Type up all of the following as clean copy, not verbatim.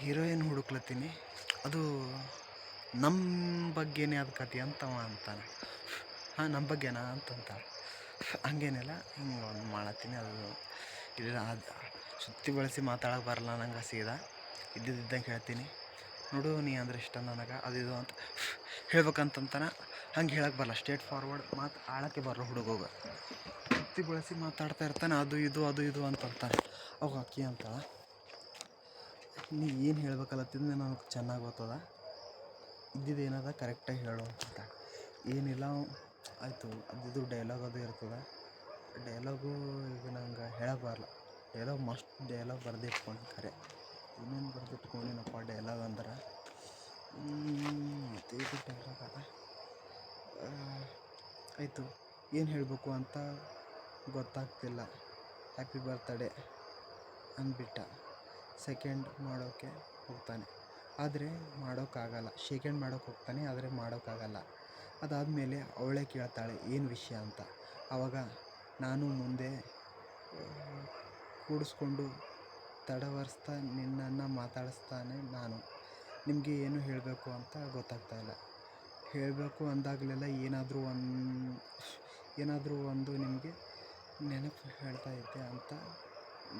Heroine ಹುಡುಕ್ಲತ್ತೀನಿ, ಅದು ನಮ್ಮ ಬಗ್ಗೆನೇ ಅದು ಕತೆ ಅಂತವ ಅಂತಾನೆ. ಹಾಂ, ನಮ್ಮ ಬಗ್ಗೆನಾ ಅಂತಂತಾಳೆ. ಹಂಗೇನಿಲ್ಲ, ಹಿಂಗೆ ಒಂದು ಮಾಡತ್ತೀನಿ. ಅದು ಇಲ್ಲ, ಅದು ಸುತ್ತಿ ಬಳಸಿ ಮಾತಾಡೋಕೆ ಬರಲ್ಲ ನಂಗೆ. ಸೀದಾ ಇದ್ದಿದ್ದಂಗೆ ಹೇಳ್ತೀನಿ, ನೋಡು ನೀ ಅಂದ್ರೆ ಇಷ್ಟ ನನಗೆ, ಅದು ಇದು ಅಂತ ಹೇಳ್ಬೇಕಂತಾನೆ. ಹಂಗೆ ಹೇಳಕ್ಕೆ ಬರಲ್ಲ, ಸ್ಟ್ರೇಟ್ ಫಾರ್ವರ್ಡ್ ಮಾತು ಆಳಕ್ಕೆ ಬರಲ್ಲ ಹುಡುಗೋಗ. ಸುತ್ತಿ ಬಳಸಿ ಮಾತಾಡ್ತಾ ಇರ್ತಾನೆ, ಅದು ಇದು ಅದು ಇದು ಅಂತಂತಾನೆ. ಅವಾಗ ಅಕ್ಕಿ ಅಂತಾಳೆ, ನೀ ಏನು ಹೇಳ್ಬೇಕಲ್ಲತ್ತಿದ್ದು ನನಗೆ ಚೆನ್ನಾಗಿ ಗೊತ್ತದ, ಇದ್ದಿದ್ದೇನದ ಕರೆಕ್ಟಾಗಿ ಹೇಳು ಅಂತ. ಏನಿಲ್ಲ ಆಯಿತು, ಅದಿದು ಡೈಲಾಗ್ ಅದು ಇರ್ತದೆ. ಡೈಲಾಗು ಈಗ ನಂಗೆ ಹೇಳಕ್ಕೆ ಬರಲ್ಲ. ಡೈಲಾಗ್ ಬರೆದಿಟ್ಕೊಂಡು ಖರೆ ಏನೇನು ಬರೆದಿಟ್ಕೊಂಡಿನಪ್ಪ ಡೈಲಾಗ್ ಅಂದ್ರೆ ಇದು ಡೈಲಾಗ್ ಅದ. ಆಯಿತು, ಏನು ಹೇಳಬೇಕು ಅಂತ ಗೊತ್ತಾಗ್ತಿಲ್ಲ. Happy birthday ಅಂದ್ಬಿಟ್ಟ. ಸೆಕೆಂಡ್ ಮಾಡೋಕ್ಕೆ ಹೋಗ್ತಾನೆ, ಆದರೆ ಮಾಡೋಕ್ಕಾಗಲ್ಲ. ಸೆಕೆಂಡ್ ಮಾಡೋಕ್ಕೆ ಹೋಗ್ತಾನೆ, ಆದರೆ ಮಾಡೋಕ್ಕಾಗಲ್ಲ. ಅದಾದಮೇಲೆ ಅವಳೇ ಕೇಳ್ತಾಳೆ ಏನು ವಿಷಯ ಅಂತ. ಆವಾಗ ನಾನು ಮುಂದೆ ಕೂಡಿಸ್ಕೊಂಡು ತಡವರಿಸ್ತಾ ನಿನ್ನನ್ನು ಮಾತಾಡಿಸ್ತಾನೆ ನಾನು. ನಿಮಗೆ ಏನು ಹೇಳಬೇಕು ಅಂತ ಗೊತ್ತಾಗ್ತಾಯಿಲ್ಲ. ಹೇಳಬೇಕು ಅಂದಾಗಲೆಲ್ಲ ಏನಾದರೂ ಒಂದು ನಿಮಗೆ ನೆನಪು ಹೇಳ್ತಾ ಇದ್ದೆ ಅಂತ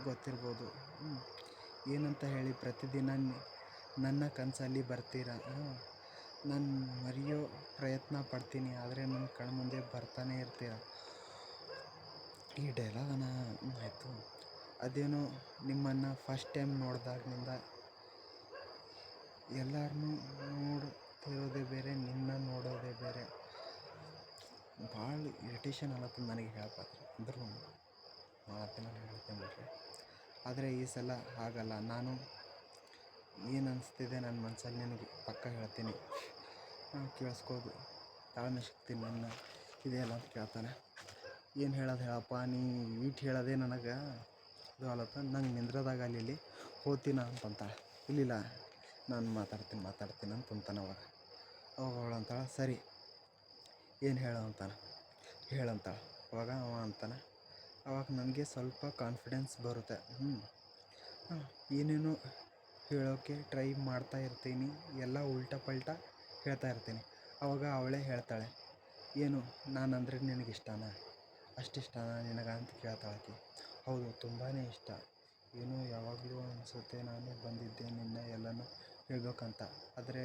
ಗೊತ್ತಿರ್ಬೋದು. ಏನಂತ ಹೇಳಿ ಪ್ರತಿದಿನ ನನ್ನ ಕನಸಲ್ಲಿ ಬರ್ತೀರಾ. ನಾನು ಮರೆಯೋ ಪ್ರಯತ್ನ ಪಡ್ತೀನಿ, ಆದರೆ ನನ್ನ ಕಣ್ಮುಂದೆ ಬರ್ತಾನೆ ಇರ್ತೀರ. ಈ ಡೈಲಾಗನ ಆಯಿತು. ಅದೇನೋ ನಿಮ್ಮನ್ನು ಫಸ್ಟ್ ಟೈಮ್ ನೋಡಿದಾಗಿನಿಂದ ಎಲ್ಲರನ್ನೂ ನೋಡ್ತಿರೋದೇ ಬೇರೆ, ನಿನ್ನ ನೋಡೋದೇ ಬೇರೆ. ಭಾಳ ಇರಿಟೇಷನ್ ಅನ್ನತ್ತದ ನನಗೆ ಹೇಳ್ಬಾರ್ದು ಅಂದರೂ ಮಾತಿನಲ್ಲಿ ಹೇಳ್ತೇನೆ ಬಿಡ್ರಿ. ಆದರೆ ಈ ಸಲ ಹಾಗಲ್ಲ. ನಾನು ಏನು ಅನಿಸ್ತಿದೆ ನನ್ನ ಮನಸ್ಸಲ್ಲಿ ನಿನಗೆ ಪಕ್ಕ ಹೇಳ್ತೀನಿ, ಕೇಳಿಸ್ಕೋದು. ತಾಳ್ಮೆ ಶಕ್ತಿ ನನ್ನ ಇದೆಯಲ್ಲ ಅಂತ ಕೇಳ್ತಾನೆ. ಏನು ಹೇಳೋದು ಹೇಳಪ್ಪ, ನೀ ಈಟ್ ಹೇಳೋದೇ ನನಗೆ ಇದು ಅಲ್ಲತ್ತ. ನಂಗೆ ನಿಂದ್ರದಾಗ ಅಲ್ಲಿ ಹೋಗ್ತೀನ ಅಂತಂತಾಳೆ. ಇಲ್ಲಿಲ್ಲ, ನಾನು ಮಾತಾಡ್ತೀನಿ ಅಂತಂತಾನೆ. ಅವಾಗ ಅವಳಂತಾಳೆ, ಸರಿ ಏನು ಹೇಳೋ ಅಂತಾನೆ. ಹೇಳಂತಾಳೆ. ಅವಾಗ ಅವ ಅಂತಾನೆ. ಅವಾಗ ನನಗೆ ಸ್ವಲ್ಪ ಕಾನ್ಫಿಡೆನ್ಸ್ ಬರುತ್ತೆ. ಏನೇನೋ ಹೇಳೋಕ್ಕೆ ಟ್ರೈ ಮಾಡ್ತಾ ಇರ್ತೀನಿ, ಎಲ್ಲ ಉಲ್ಟಾ ಪಲ್ಟಾ ಹೇಳ್ತಾ ಇರ್ತೀನಿ. ಅವಾಗ ಅವಳೇ ಹೇಳ್ತಾಳೆ, ಏನು ನಾನಂದರೆ ನಿನಗಿಷ್ಟನಾ, ಅಷ್ಟಿಷ್ಟನಾ ನಿನಗೆ ಅಂತ ಕೇಳ್ತಾಳಕ್ಕೆ. ಹೌದು, ತುಂಬಾ ಇಷ್ಟ. ಏನೋ ಯಾವಾಗಲೂ ಅನಿಸುತ್ತೆ ನಾನು ಬಂದಿದ್ದೆ ನಿನ್ನ ಎಲ್ಲನೂ ಹೇಳ್ಬೇಕಂತ, ಆದರೆ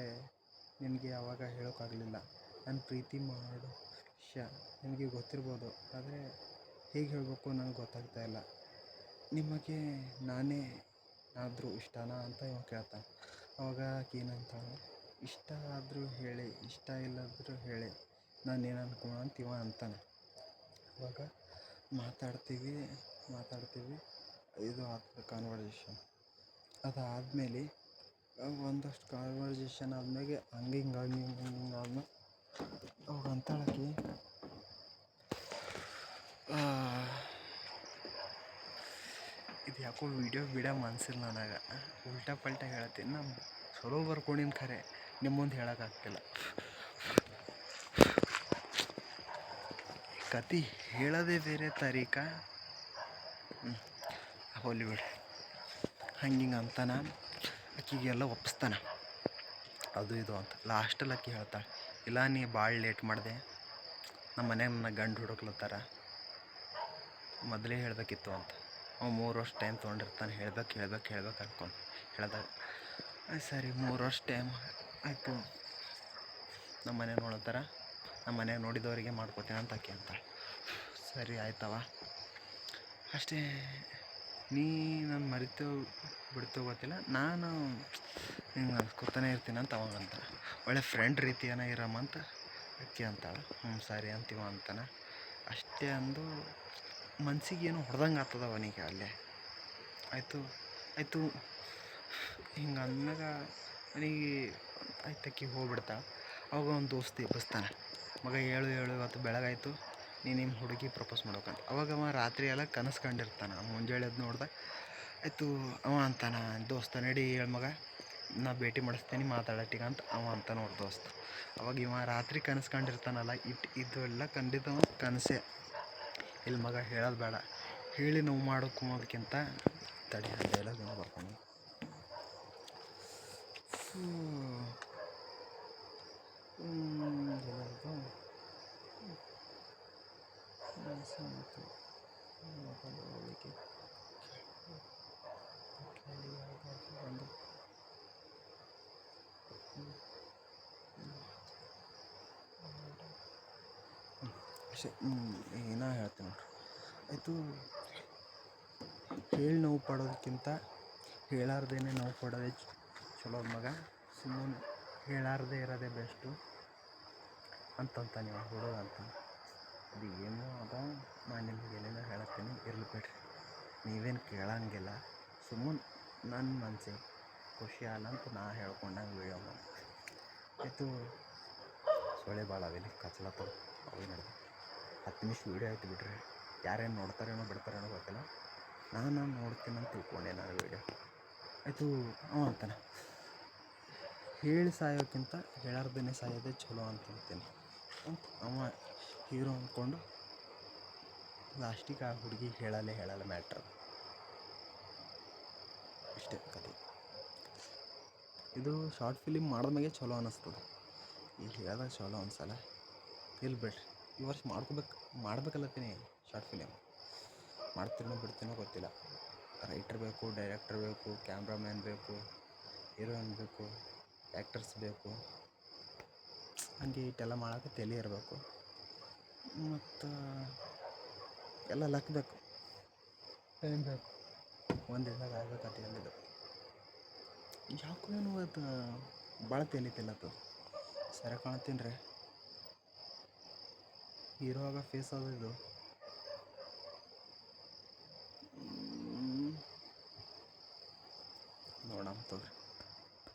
ನಿನಗೆ ಯಾವಾಗ ಹೇಳೋಕ್ಕಾಗಲಿಲ್ಲ. ನಾನು ಪ್ರೀತಿ ಮಾಡೋ ವಿಷಯ ನಿನಗೆ ಗೊತ್ತಿರ್ಬೋದು, ಆದರೆ ಹೇಗೆ ಹೇಳಬೇಕು ನನಗೆ ಗೊತ್ತಾಗ್ತಾ ಇಲ್ಲ. ನಿಮಗೆ ನಾನೇ ಆದರೂ ಇಷ್ಟನಾ ಅಂತ ಇವ ಕೇಳ್ತಾನೆ. ಅವಾಗ ಏನಂತಾಳೆ, ಇಷ್ಟ ಆದರೂ ಹೇಳಿ, ಇಷ್ಟ ಇಲ್ಲದರೂ ಹೇಳಿ, ನಾನೇನು ಅನ್ಕೋಣ ಅಂತ ಇವ ಅಂತಾನೆ. ಅವಾಗ ಮಾತಾಡ್ತೀವಿ. ಇದು ಆಗ್ತದೆ ಕಾನ್ವರ್ಜೇಷನ್. ಅದಾದಮೇಲೆ ಒಂದಷ್ಟು ಕಾನ್ವರ್ಜೇಷನ್ ಆದಮೇಲೆ ಹಂಗೆ ಆದ್ಮೇಲೆ ಅವಾಗ ಅಂತಾಳಕ್ಕೆ, ಇದು ಯಾಕೋ ವೀಡಿಯೋ ಬಿಡೋ ಮನಸ್ಸಿಲ್ಲ ನನಗೆ. ಉಲ್ಟಾ ಪಲ್ಟಾ ಹೇಳ್ತೀನಿ. ನಾನು ಚಲೋ ಬರ್ಕೊಂಡಿನ ಖರೆ ನಿಮ್ಮ ಮುಂದೆ ಹೇಳೋಕ್ಕಾಗ್ತಿಲ್ಲ. ಕತೆ ಹೇಳೋದೇ ಬೇರೆ ತಾರೀಕ. ಹೋಲಿ ಬಿಡಿ. ಹಂಗಿಂಗೆ ಅಂತಾನೆ. ಅಕ್ಕಿಗೆಲ್ಲ ಒಪ್ಪಿಸ್ತಾನೆ, ಅದು ಇದು ಅಂತ. ಲಾಸ್ಟಲ್ಲಿ ಅಕ್ಕಿ ಹೇಳ್ತಾಳೆ, ಇಲ್ಲ ನೀ ಭಾಳ ಲೇಟ್ ಮಾಡಿದೆ, ನಮ್ಮ ಮನ್ಯಾಗ ನನ್ನ ಗಂಡು ಹುಡುಕ್ಲತ್ತಾರ, ಮೊದಲೇ ಹೇಳಬೇಕಿತ್ತು ಅಂತ. ಅವ 3 ವರ್ಷ ಟೈಮ್ ತೊಗೊಂಡಿರ್ತಾನೆ ಹೇಳ್ಬೇಕು ಅನ್ಕೊಂಡು ಹೇಳ್ದಾಗ. ಸರಿ 3 ವರ್ಷ ಟೈಮ್ ಆಯಿತು, ನಮ್ಮ ಮನೆ ನೋಡ್ತಾರ, ನಮ್ಮ ಮನ್ಯಾಗ ನೋಡಿದವರಿಗೆ ಮಾಡ್ಕೋತೀನಿ ಅಂತ ಆಕೆ ಅಂತಾಳೆ. ಸರಿ ಆಯ್ತವ, ಅಷ್ಟೇ. ನೀ ನಾನು ಮರಿತು ಬಿಡ್ತು ಗೊತ್ತಿಲ್ಲ, ನಾನು ಹಿಂಗೆ ಅನ್ಸ್ಕೊತಾನೆ ಇರ್ತೀನಿ ಅಂತ ಅವಾಗ ಅಂತಾನೆ. ಒಳ್ಳೆ ಫ್ರೆಂಡ್ ರೀತಿಯನ ಇರಮ್ಮ ಅಂತ ಅಕ್ಕಿ ಅಂತಾಳೆ. ಸರಿ ಅಂತೀವ ಅಂತಾನೆ. ಅಷ್ಟೇ ಅಂದು ಮನ್ಸಿಗೆ ಏನೋ ಹೊಡೆದಂಗೆ ಆಗ್ತದ ಅವನಿಗೆ ಅಲ್ಲೇ. ಆಯಿತು ಹಿಂಗೆ ಅಂದಾಗ ಅವನಿಗೆ ಆಯ್ತಕ್ಕಿ ಹೋಗ್ಬಿಡ್ತಾಳೆ. ಅವಾಗ ಒಂದು ದೋಸ್ತಿ ಎಬ್ಬಿಸ್ತಾನೆ, ಮಗ ಹೇಳು ಇವತ್ತು ಬೆಳಗಾಯಿತು, ನಿಮ್ಮ ಹುಡುಗಿ ಪ್ರಪೋಸ್ ಮಾಡ್ಬೇಕಂತ. ಅವಾಗ ಅವ ರಾತ್ರಿ ಎಲ್ಲ ಕನಸು ಕಂಡಿರ್ತಾನೆ. ಮುಂಜಾನೆ ಎದ್ದು ನೋಡ್ದಾಗ ಆಯಿತು. ಅವ ಅಂತಾನೆ, ದೋಸ್ತ ನಡಿ ಹೇಳು ಮಗ, ನಾ ಭೇಟಿ ಮಾಡಿಸ್ತೀನಿ ಮಾತಾಡಟ್ಟಿಗೆ ಅಂತ ಅವ ಅಂತ ನೋಡಿ ದೋಸ್ತ. ಅವಾಗ ಇವ ರಾತ್ರಿ ಕನಸು ಕಂಡಿರ್ತಾನಲ್ಲ, ಇದೆಲ್ಲ ಕಂಡಿದ್ದವ ಕನಸೆ. ಇಲ್ಲಿ ಮಗ ಹೇಳೋದು ಬೇಡ, ಹೇಳಿ ನೋವು ಮಾಡೋಕ್ಕಿಂತ ತಡಿ ಡೈಲಾಗ್ ಏನೋ ಬರ್ತಾನೆ. ಎಲ್ಲರಿಗೂ ಮತ್ತು ಹೋಲಿಕೆ ಒಂದು ಅಷ್ಟೇ. ಏನೋ ಹೇಳ್ತೀನಿ ನೋಡ್ರಿ. ಆಯಿತು, ಹೇಳಿ ನೋವು ಪಡೋದಕ್ಕಿಂತ ಹೇಳಾರ್ದೇನೆ ನೋವು ಪಡೋದೇ ಚಲೋ ಮಗ. ಸುಮ್ಮನೆ ಹೇಳಾರ್ದೇ ಇರೋದೇ ಬೆಸ್ಟು ಅಂತಂತ ನೀವು ಹುಡುಗ ಅಂತ. ಅದು ಏನೋ ಅದ, ನಾನು ನಿಮ್ಗೆ ಏನೇನೋ ಹೇಳತ್ತೀನಿ, ಇರಲಿ ಬಿಡ್ರಿ, ನೀವೇನು ಕೇಳಂಗಿಲ್ಲ. ಸುಮ್ಮನೆ ನನ್ನ ಮನಸ್ಸಿಗೆ ಖುಷಿ ಆಗಲ್ಲಂತ ನಾ ಹೇಳ್ಕೊಂಡಂಗೆ ವೀಡಿಯೋ ಮಾಡಿ. ಆಯಿತು, ಸೊಳ್ಳೆ ಭಾಳ ಅವೇಲಿ ಕಚ್ಲತ್ತವ, ಅವು ನಡೆದು 10 ನಿಮಿಷ ವೀಡಿಯೋ ಆಯ್ತು ಬಿಡ್ರಿ. ಯಾರೇನು ನೋಡ್ತಾರೇನೋ ಬಿಡ್ತಾರೇನೋ ಗೊತ್ತಿಲ್ಲ, ನಾನು ನೋಡ್ತೀನಿ ಅಂತ ತಿಳ್ಕೊಂಡೆ ನಾನು ವೀಡಿಯೋ. ಆಯಿತು, ಅವ ಅಂತಾನೆ ಹೇಳಿ ಸಾಯೋಕ್ಕಿಂತ ಹೇಳಾರ್ದೇ ಸಾಯೋದೇ ಚಲೋ ಅಂತಂತೀನಿ ಅಂತ ಅವ ಹೀರೋ ಅಂದ್ಕೊಂಡು ಲಾಸ್ಟಿಗೆ ಆ ಹುಡುಗಿ ಹೇಳಲ್ಲ ಮ್ಯಾಟ್ರ್. ಇಷ್ಟೇ ಕತೆ. ಇದು ಶಾರ್ಟ್ ಫಿಲಿಮ್ ಮಾಡಿದ್ಮೇಲೆ ಚಲೋ ಅನ್ನಿಸ್ತದೆ. ಈಗ ಹೇಳಿದಾಗ ಚಲೋ ಅನ್ಸಲ್ಲ. ಇಲ್ಲಿ ಬಿಡ್ರಿ, ಈ ವರ್ಷ ಮಾಡ್ಬೇಕಲ್ಲತ್ತೀನಿ ಶಾರ್ಟ್ ಫಿಲಿಮ್. ಮಾಡ್ತೀನೋ ಬಿಡ್ತೀನೋ ಗೊತ್ತಿಲ್ಲ. ರೈಟರ್ ಬೇಕು, ಡೈರೆಕ್ಟರ್ ಬೇಕು, ಕ್ಯಾಮ್ರಾಮ್ಯಾನ್ ಬೇಕು, ಹೀರೋಯಿನ್ ಬೇಕು, ಆ್ಯಕ್ಟರ್ಸ್ ಬೇಕು. ಹಂಗೆ ಇಟ್ಟೆಲ್ಲ ಮಾಡೋಕೆ ತಲೆ ಇರಬೇಕು, ಮತ್ತು ಎಲ್ಲ ಲಕ್ ಬೇಕು, ಟೈಮ್ ಬೇಕು. ಒಂದಿನದಾಗ ಆಗಬೇಕಂತ ಏನಿಲ್ಲ. ಯಾಕೋ ಏನು ಅದು ಭಾಳ ತೇಲಿತಿಲ್ಲತ್ತು. ಸರಿ ಕಾಣತ್ತೀನಿ ರೀ. ಹೀರೋ ಆಗ ಫೇಸ್ ಅದು ಇದು